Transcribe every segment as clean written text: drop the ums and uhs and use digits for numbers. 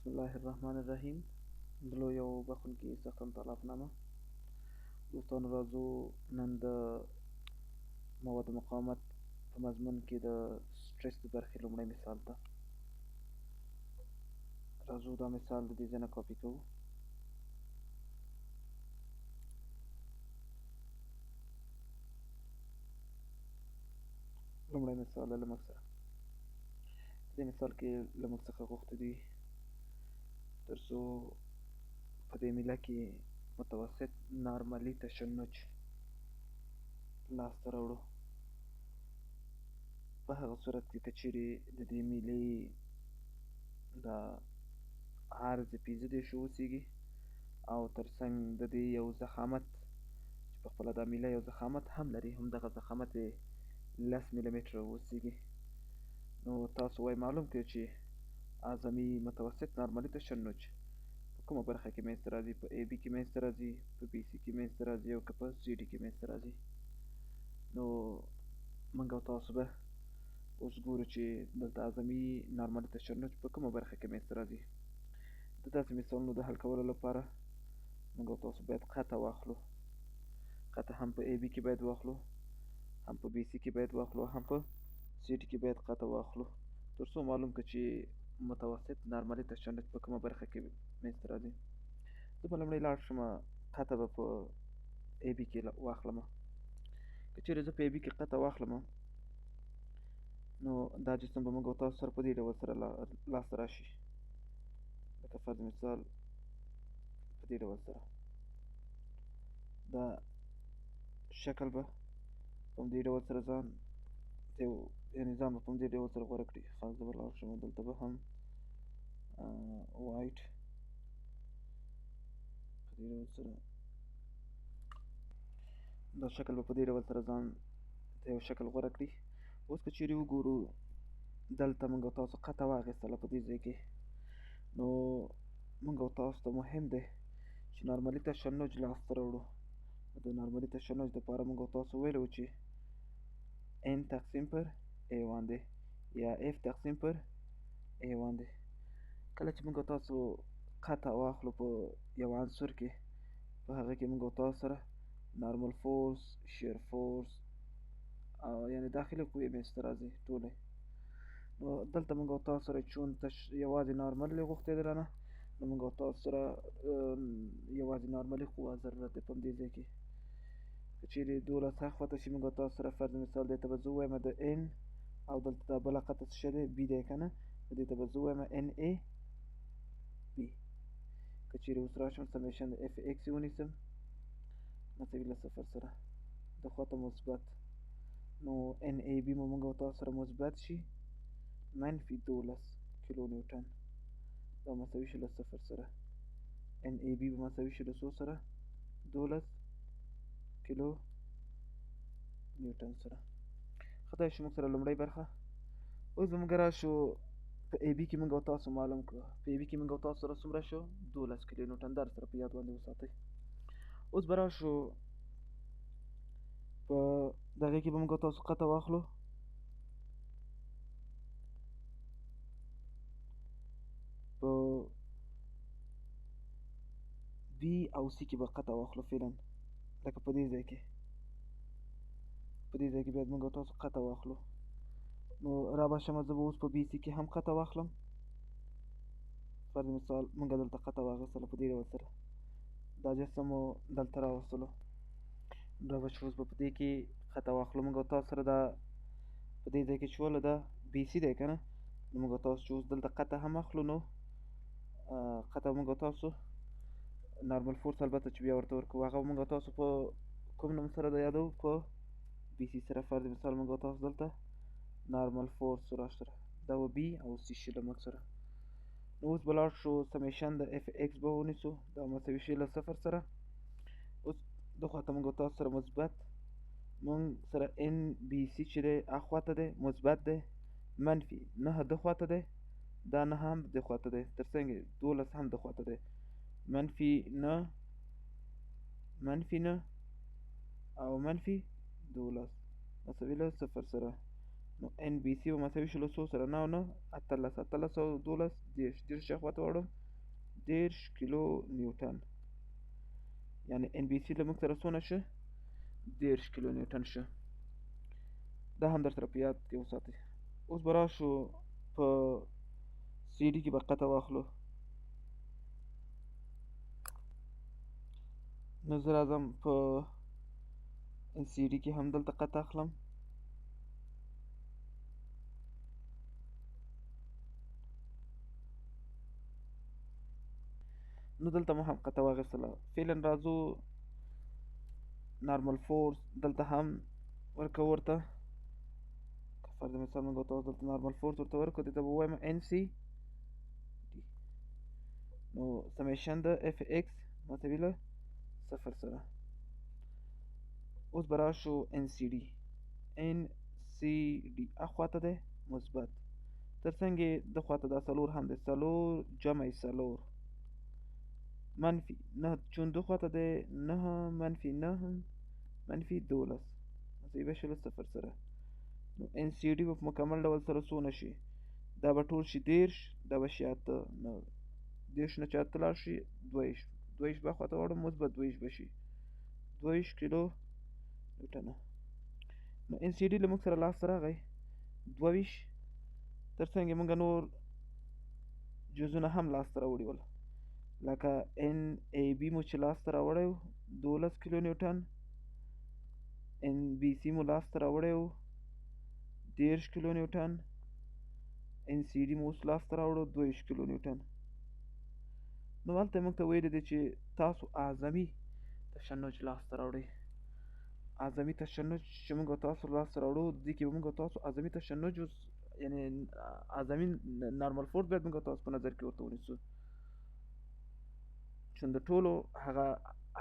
بسم الله الرحمن الرحیم. د لوی او بخښونکي څښتن تعالی په نامه دوستانو راځو نن د مواد مقاومت په مضمون کې د سټرس د برخې لومړی مثال ته راځو. دا مثال د دې ځای نه کاپي کوو. لومړی مثال له موږ سره په دې مثال کې له موږ څخه غوښتي دي تر څو په دې میله کې متوسط نارملي تشنج لاسته راوړو. په هغه صورت کې که چیرې د دې میلې دا عرض 15 اوسېږي او ترڅنګ د دې یو ضخامت چې په خپله دا میله یو ضخامت هم لري، همدغه ضخامت یې 10 میلی متره اوسېږي، نو تاسو وایي معلوم کړئ چې اعظمي متوسط نارملي تشنج په کومه برخه کې منځته راځي، په ای بي کې منځته راځي، په بي سي کې منځته راځي او که په سی ډي کې منځته راځي. نو موږ او تاسو به اوس ګورو چې دلته اعظمي نارملي تشنج په کومه برخه کې منځته راځي. د داسې مثالونو د حل کولو لپاره موږ او تاسو باید قطع واخلو. قطع هم په ای بي کې باید واخلو، هم په بي سي کې باید واخلو، هم په سی ډي کې باید قطع واخلو، تر څو معلوم کړو چې متوسط نارملي تشنج په کومه برخه کې منځته راځي. زه به لومړی لاړ شم قطع به په ای بي کې واخلم. که چیرې زه په ای بي کې قطع واخلم نو دا جسم به موږ او تاسو سره په دې ډول سره لاسته راشي، لکه فرض مثال په دې ډول سره دا شکل به په همدې ډول سره ځان یعنې ځان به په همدې ډول سره غوره کړي. خاص زه به لاړ شم دلته به هم وایټ په دې ډول سره دا شکل به په دې ډول سره ځان ته یو شکل غوره کړي. اوس که چیرې وګورو دلته موږ او تاسو قطع واخیستله په دې ځای کې، نو موږ او تاسو ته مهم دی چې نارملي تشنج لاسته راوړو. د نارملي تشنج دپاره موږ او تاسو ویلی وو چې n تقسیم پر a1 دی یا f تقسیم پر a1 دی. کله چې موږ او تاسو قطع واخلو په یو عنصر کې، په هغه کې موږ او تاسو سره نارمل فورس، شیر فورس او یعنې داخلي قوې منځته راځي ټولې. نو دلته موږ او تاسو سره چون یوازې نارمل غوښتې ده رانه، نو موږ او تاسو سره یوازې نارملي قوه ضرورت دی په همدې ځای کې. که چیرې 12 اخواته شي موږ او تاسو سره فرض مثال دی ته به زه ووایم د n او دلته دا بله قطعه څه شی دی بي دی که نه، دې ته به زه ووایم n a b. که چیرې اوس راشم سمیشن د اف ایکس یې ونیسم مساوي له 0 سره د خواته مثبت، نو n a b مو موږ او تاسو سره مثبت شي منفي 12 کیلو نیوټن، دا مساوي شي له 0 سره. n a b به مساوي شي له څو سره 12 کیلو نیوټن سره. خدای شو موږ سره لومړی برخه. اوس به موږ راشو په ای بي کې موږ او تاسو معلوم کړو، په ای بي کې موږ او تاسو سره څومره شو 12 کیلو نیوټن، در سره په یاد باندې وساتئ. اوس به راشو په دغې کې به موږ او تاسو قطع واخلو په بي او سي کې به قطع واخلو فعلا، لکه په دې ځای کې باید موږ او تاسو قطع واخلو. نو را به شمه زه به اوس په بي سي کې هم قطع واخلم. فرض مثال موږ دلته قطع واخیستله په دې ډول سره، دا جسم مو دلته راوستلو، را به شو اوس به په دې کې قطع واخلو. موږ او تاسو سره دا په دې ځای کې چې وله دا بي سي دی که نه، نو موږ او تاسو چې اوس دلته قطع هم اخلو، نو قطع موږ او تاسو نارمل فورس البته چې بیا ورته ورکوو هغه موږ او تاسو په کوم نوم سره د یادوو، په بي سي سره. فرض مثال موږ او تاسو دلته نارمل فورس راشته دا و بي او سي شي له موږ سره. نو اوس به لاړ شو سمیشن د اف ایکس به ونیسو، دا مساوي شي له 0 سره. اوس دخواته موږ او تاسو سره مثبت، موږ سره ان بي سي چې دی اخواته دی مثبت دی، منفي 9 دخواته دی، دا 9 هم دخواته دی، تر څنګ 12 هم دخواته دی، منفي 9 او منفي 12 مساوي له 0 سره. نو ان بي سي به مساوي شو له څو سره 9 9 18 18 او 12 10 10 چې خواته واړو 10 کیلو نیوټن، یعنی ان بي سي له موږ سره څونه شه 10 کیلو نیوټن شه. دا هم در سره په یاد کې وساتئ. اوس به راشو په سی ډي کې به قطع واخلو. نو زه راځم په سی ډي کې هم دلته قطع اخلم. نو دلته مو هم قطع واخیستله. فعلا راځو نارمل فورس دلته هم ورکو ورته. که فرض مثال موږ ورته دلته نارمل فورس ورته ورکړو، دې ته به ووایم ان سی ډي. نو سمیشن د اف ایکس مساوي له 0 سره. اوس به راشو ان سی ډي. ان سی ډي اخواته دی مثبت، تر څنګ یې د خواته دا څلور هم دی، څلور جمع څلور منفي نه، چون دو خواته دی 9 منفي 9 منفي 12 مساوي به شي له 0 سره. نو ان سی ډي به په مکمل ډول سره څونه شي؟ دا به ټول شي 10، دا به شي 8. نو 10 نه چې 8 لاړ شي 22 22 به خواته واړو مثبت 22 به شي 22 کیلو نیوټنه. نو ان سی ډي له موږ سره لاسته راغی 22. تر څنګ یې موږ نور جزونه هم لاسته راوړي ول، لکه ان ای بي مو چې لاسته راوړی و 12 کیلو نیوټن، ان بي سي مو لاسته راوړی و 10 کیلو نیوټن، ان سی ډي مو اوس لاسته راوړو 22 کیلو نیوټن. نو هلته موږ ته ویلی دی چې تاسو اعظمي تشنج لاسته راوړئ. اعظمي تشنج چې موږ تاسو لاسته راوړو، دې کې به موږ تاسو اعظمي تشنج یعنې اعظمي نارمل فورس باید موږ تاسو په نظر کې ورته ونیسو، چون د ټولو هغه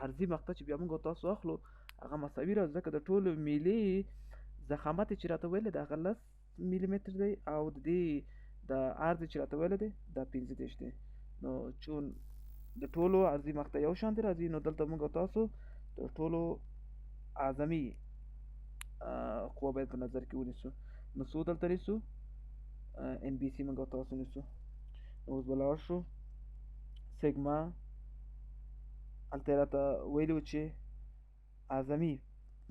عرضي مقطع چې بیا موږ تاسو اخلو هغه مساوي راځي، ځکه د ټولو میلې ضخامت چې راته ویلی دی هغه 10 میلی متر دی، او د دې د عرض چې راته ویلی دی دا 15 دی. نو چون د ټولو عرضي مقطع یو شان دی راځي، نو دلته موږ تاسو د ټولو اعظمي قوه باید په نظر کې ونیسو. نو څو دلته نیسو؟ ان بي سي موږ تاسو نیسو. نو اوس به لاړ شو سیګما. هلته یې راته ویلي و چې اعظمي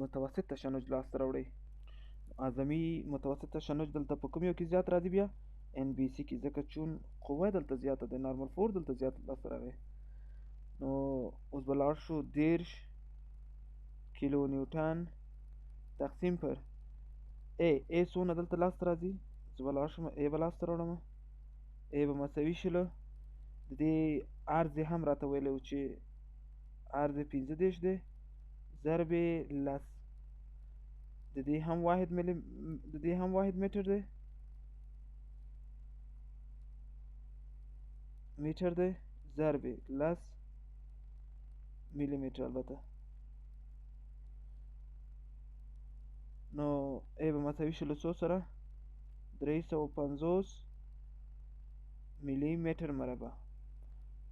متوسط تشنج لاسته راوړئ. اعظمي متوسط تشنج دلته په کوم یو کې زیات راځي؟ بیا ان بي سي کې، ځکه چون قوه دلته زیاته ده، نارمل فورس دلته زیات لاسته راغی. نو اوس به لاړ شو 10 کیلو نیوټن تقسیم پر ای. ای څونه دلته لاسته راځي؟ زه به لاړ شم ای به لاسته راوړم. ای به مساوي شي له د دې عرض یې هم راته ویلی و چې عرض یې 15 دی ضرب یې 10، د دې هم واحد میټر دی، میټر دی ضرب 10 میلی میټر البته. نو ای به مساوي شي له څو سره 350 میلی میټر مربع.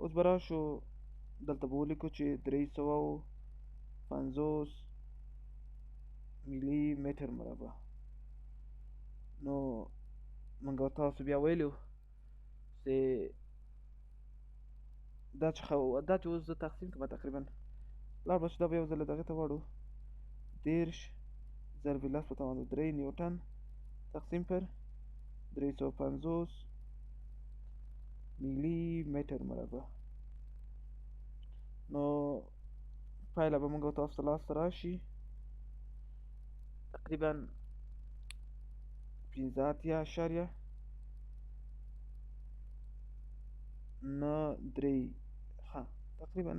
اوس به راشو دلته به ولیکو چې 350 میلی میټر مربع. نو موږ تاسو بیا ویلو چې دا چې اوس زه تقسیم کړم تقریبا لاړ به شو، دا به یو ځل دغې ته واړو 10 ضرب 10 په توان 3 نیوټن تقسیم پر 350 میلی میټر مربع. نو پایله به موږ تاسو ته لاسته راشي تقریبا 15.93 تقریبا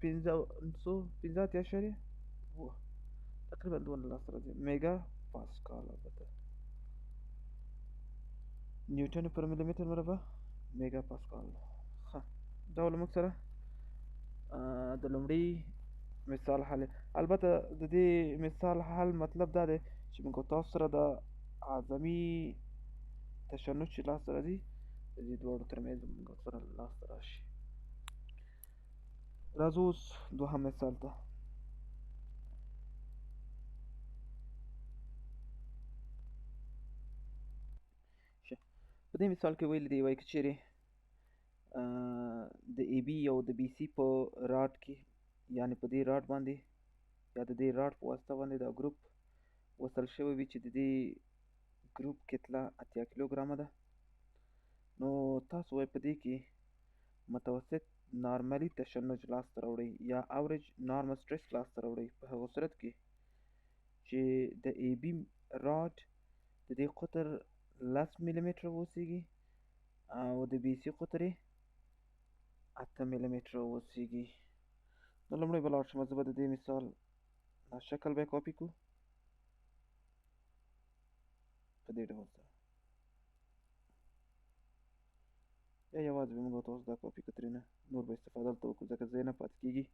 15.7 تقریبا دونه لاسته راځي میگا پاسکال، البته نیوټن پر میلی متر مربع میگا پاسکال. دا ول موږ سره د لومړي مثال حل. البته د دې مثال حل مطلب دا دی چې موږ تاسو سره د اعظمي تشنج چې لاسته راځي د دې دواړو ترمنځ موږ سره لاسته راشي. راځو اوس دوهم مثال ته. په دې مثال کې ویل دی وایي که چیرې د ای بي او د بي سي په راډ کې یعنې په دې راډ باندې یا د دې راډ په واسطه باندې دا ګروپ وصل شوی وي چې د دې ګروپ کتله 80 کیلوګرامه ده، نو تاسو وایي په دې کې متوسط نارملي تشنج لاسته راوړئ یا اوریج نارمل سټرس لاسته راوړئ په هغه صورت کې چې د ای بي راډ د دې قطر 10 ملي متره اوسیږي او د بي سي قطر یې 8 ملي متره اوسیږي. نو لومړی به لاړ شم، زه به د دې مثال شکل به کاپي کړو په دې ډول سره، یا یوازې به موږ تاسو دا کاپي کړو ترېنه، نور به استفاده دلته وکړو ځکه ځای نه پاتې کېږي.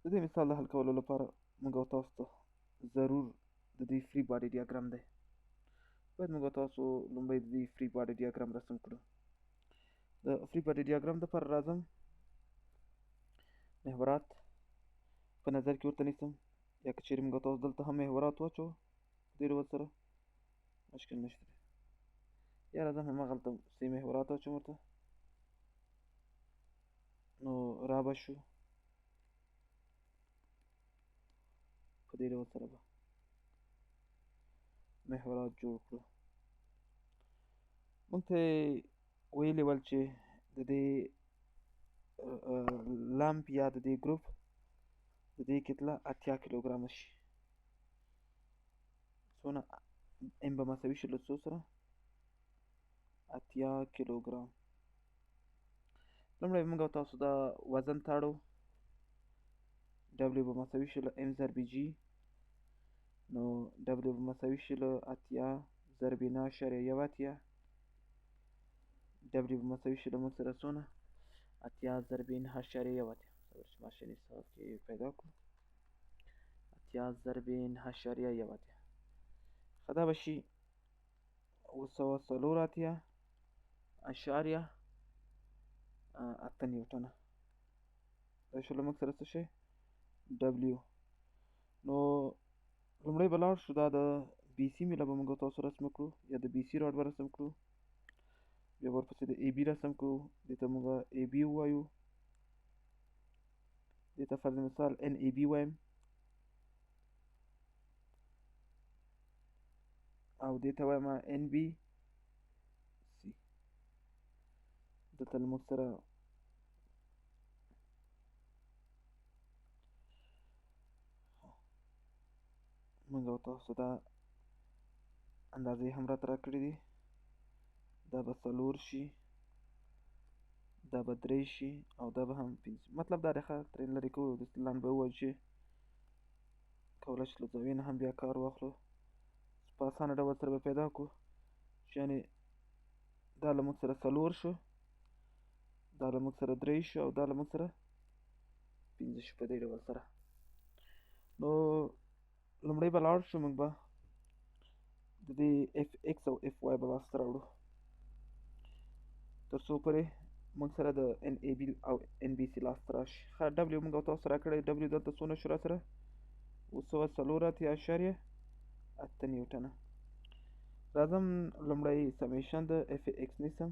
د دې مثال د حل کولو لپاره موږ تاسو ته ضرور د دې فري باډي ډیاګرام دی. باید موږ تاسو لومړی د دې فري باډي ډیاګرام رسم کړو. د فري باډي ډیاګرام دپاره راځم، محورات په نظر کې ورته نیسم، یا که چیرې موږ تاسو دلته هم محورات واچو په دې ډول سره مشکل نشته دی، یا راځم هماغلته څه محورات واچوم ورته، نو را به شو په دې ډول سره به محورات جوړ کړو. موږ ته ویلي ول چې د دې لمپ یا د دې ګروپ د دې کتله 80 کیلوګرامه شي. څونه ام به مساوي شي له څو سره 80 کیلوګرام. لومړی موږ تاسو دا وزن تاړو، ډبلیو به مساوي شي له ام ضربې جي، نو ډبلیو به مساوي شي له 80 ضربې 9.1، ډبلیو به مساوي شي له موږ سره څونه 80 ضربې 9.1. صبر چې ماشین حساب کې پیدا کړو، 80 ضربې 9.1 ښه دا به شي 284.8 نیوټنه. دا شو له موږ سره څه شی ډبلیو. نو لومړی به لاړ شو، دا د بي سي میله به موږ تاسو رسم کړو یا د بي سي راډ به رسم کړو، بیا ورپسې د ای بي رسم کړو، دې ته موږ ای بي ووایو، دې ته فرض مثال ان ای بي وایم، او دې ته وایم ان بي سي. دلته له موږ سره موږ او تاسو دا اندازې هم راته راکړي دي، دا به 4 شي، دا به 3 شي، او دا به هم 5. مطلب دا دی ښه ترې لرې کوو، داسې لنډ به ووایو چې کولی شي له زاویې نه هم بیا کار واخلو، په اسانه ډول سره به پیدا کړو چې یعنې دا له موږ سره 4 شو، دا له موږ سره 3 شو، او دا له موږ سره 5 شو په دې ډول سره. نو لومړی به لاړ شو، موږ به د دې اف ایکس او اف واي به لاسته راوړو تر څو پورې موږ سره د ان ای بي او ان بي سي لاسته راشي. ښه ډبلیو موږ او تاسو راکړی، ډبلیو دلته څونه شو را سره 284.8 نیوټنه. راځم لومړی سمیشن د اف ایکس نیسم،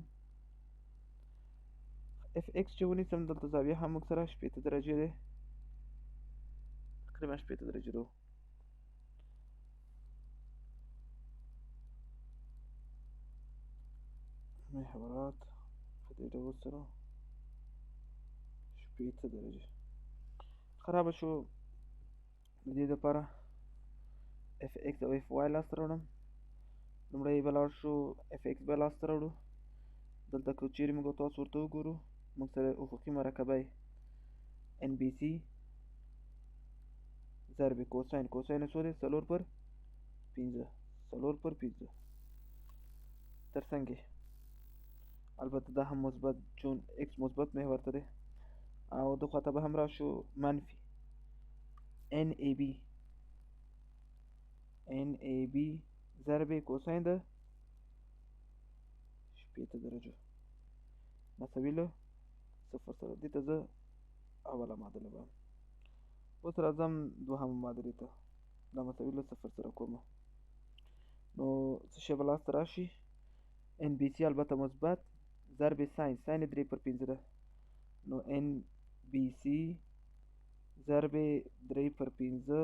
اف ایکس چې ونیسم دلته زاویه هم موږ سره 80 درجې دی، تقریبا 80 درجې ده. محورات په دې ډول سره 80 درجې خرابه شو. د دې دپاره اف ایکس او اف واي لاسته راوړم. لومړی به لاړ شو اف ایکس به لاسته راوړو، دلته که چیرې موږ تاسو ورته وګورو موږ سره افقي مرکبه ان بي سي ضرب کوساین، کوساین څو دی 4/5، 4/5 ترڅنګ البته دا هم مثبت چون ایکس مثبت محور ته دی، او د خواته به هم راشو منفي ان ای بي، ان ای بي ضرب کوساین د 80 درجو مساوي له 0 سره. دې ته زه اوله معادله وایم. اوس راځم دوهمه معادلې ته. دا مساوي له صفر سره کومه، نو څه شی به لاسته راشي؟ ان بي سي البته مثبت ضرب ساین، ساین 3/5 ده، نو ان بي سي ضرب 3/5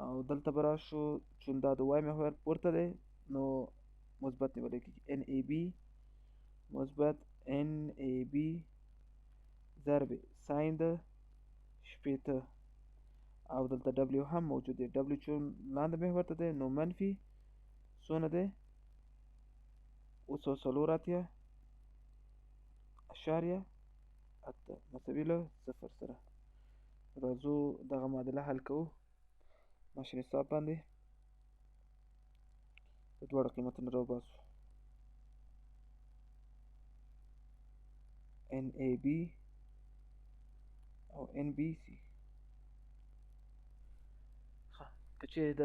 او دلته به راشو چون دا د وایم محور پورته دی نو مثبت نیولی کېږي. ان ای بي مثبت ان ای بي ضرب ساین د 80 او دلته دبلیو هم موجود دی، دبلیو چون لاندې محور ته دی نو منفي څونه دی 804.8 مساوي له صفر سره. راځو دغه معادله حل کوو. ماشین حساب باندې د دواړو قیمتونه راوباسو. ان ای بي او ان بي سي. که چیرې د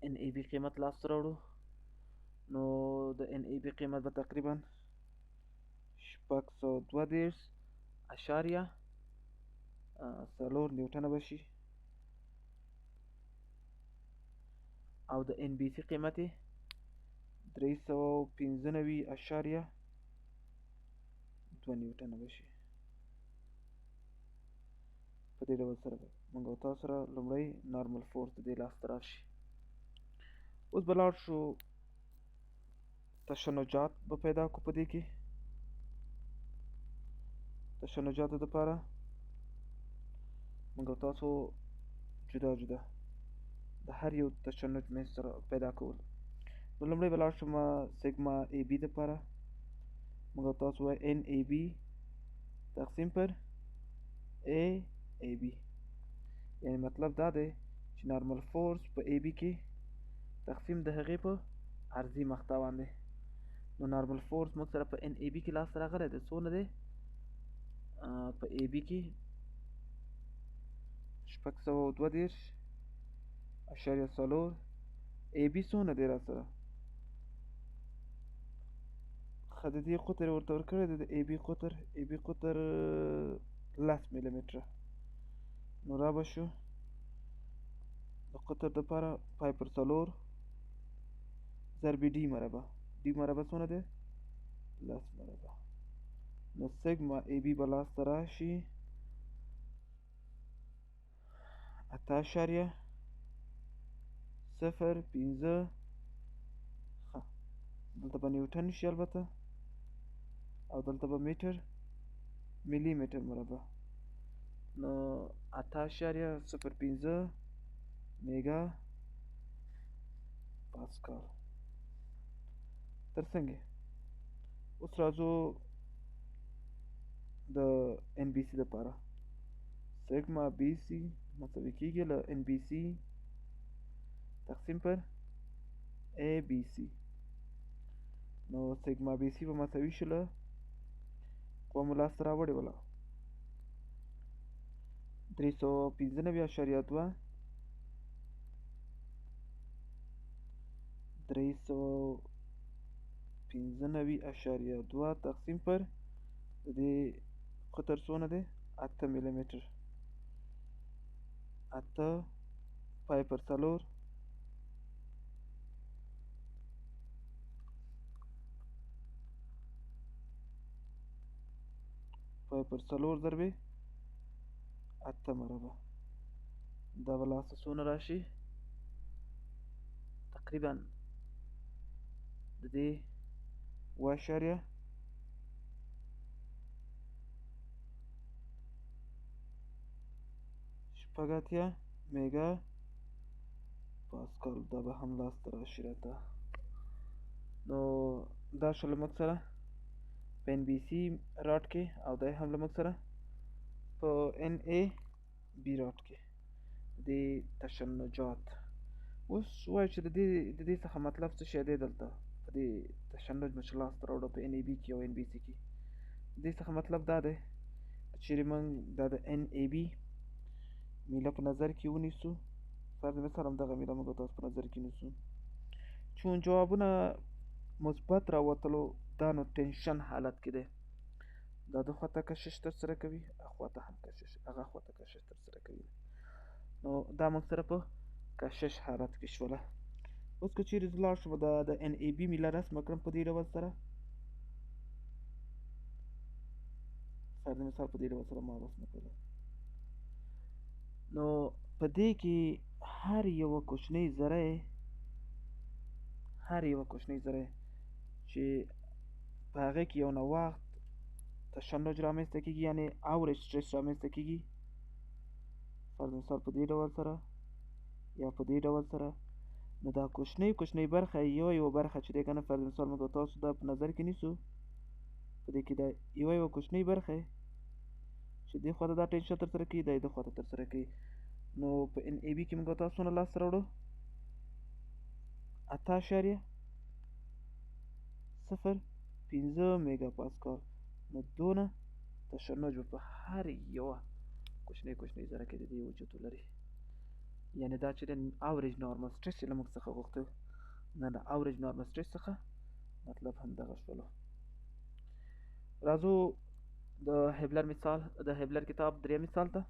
ان ای بي قیمت لاسته راوړو نو د ان ای بي قیمت به تقریبا 632.4 نیوټنه به شي او د ان بي سي قیمت یې 395.2 نیوټنه به شي. په دې ډول سره به موږ او تاسو سره لومړی نارمل فورس د دې لاسته راشي. اوس به لاړ شو تشنجات به پیدا کړو. په دې کې تشنجاتو دپاره موږ او تاسو جدا جدا د هر یو تشنج منځ سره پیدا کول. نو لومړی به لاړ شو سیګما ای بي دپاره موږ او تاسو وایو ان ای بي تقسیم پر ای ای بي، یعنی مطلب دا دی چې نارمل فورس په ای بي کې تقسیم د هغې په عرضي مقطع باندې. نو نارمل فورس موږ سره په ان ای بي کې لاسته راغلی دی. څونه دی؟ په ای بي کې 632.4 ای بي څونه دی را سره؟ ښه د دې قطر ورته ورکړی دی، د ای بي قطر 10 ملي متره. نو را به شو د قطر دپاره پای پر 4 ضرب ډي مربع. ډي مربع څونه دی؟ 10 مربع. نو سیګما ای بي به لاسته راشي 8.05. دلته به نیوټن شي البته او دلته به میټر ملي میټر مربع. نو 8.05 میگا پاسکال. تر څنګه اوس راځو د ان بي سي دپاره. سیګما بي سي مساوي کېږي له ان بي سي تقسیم پر ای بي سي. نو سیګما بي سي به مساوي شي له قوه مو لاسته راوړې وله 395.2 395.2 تقسیم پر د دې قطر څونه دی؟ 8 ملي متر. 8 پای پر 4 پای پر 4 ضرب 8 مربع. دا به لاسته څونه راشي؟ تقریبا د دې 7.8 میگا پاسکال. دا به هم لاسته راشي راته. نو دا شو له موږ سره په ان بي سي راډ کې او دا هم له موږ سره په ان ای بي راډ کې د تشنجات. اوس وایو چې د دې څخه مطلب څه شی دی؟ دلته په دې تشنج مو چې لاسته راوړو په ان ای بي کې او ان بي سي کې، د دې څخه مطلب دا دی چیرې موږ دا د ان ای بي میله په نظر کې ونیسو. فرض مثال همدغه میله موږ تاسو په نظر کې نیسو. چون جوابونه مثبت راوتلو دا نو ټنشن حالت کې دی. دا د خواته کشش ترسره کوي، هغه خواته هم کشش، هغه خواته کشش ترسره کوي. نو نو دا موږ سره په کشش حالت کې شوله. اوس که چیرې زه لاړ شم د ان ای بي میله رسمه کړم په دې ډول سره، فرض مثال په دې ډول سره ما رسمه کړله، نو په دې کې هر یوه کوچنۍ ذره چې په هغې کې یو نواخت تشنج رامنځته کېږي، یعنې اوریج سټرس رامنځته کېږي، فرض مثال په دې ډول سره یا په دې ډول سره. نو دا کوچنۍ برخه یوه برخه چې دی که نه، فرض مثال موږ تاسو دا په نظر کې نیسو، په دې کې دا یوه کوچنۍ برخه چې دې خوا ته دا ټنشن ترسره کوي، دا یې دې خوا ته ترسره کوي. نو په ان ای بي کې موږ تاسو څونه لاسته راوړو؟ 8.05 میگا پاسکال. نو دونه تشنج په هر یوه کوچنۍ ذره کې د دې وجود ولري. یعنې دا چې د اوریج نارمل سټرس چې له موږ څخه غوښته، نه د اوریج نارمل سټرس څخه مطلب همدغه شولو. راځو د هبلر کتاب دریم مثال ته.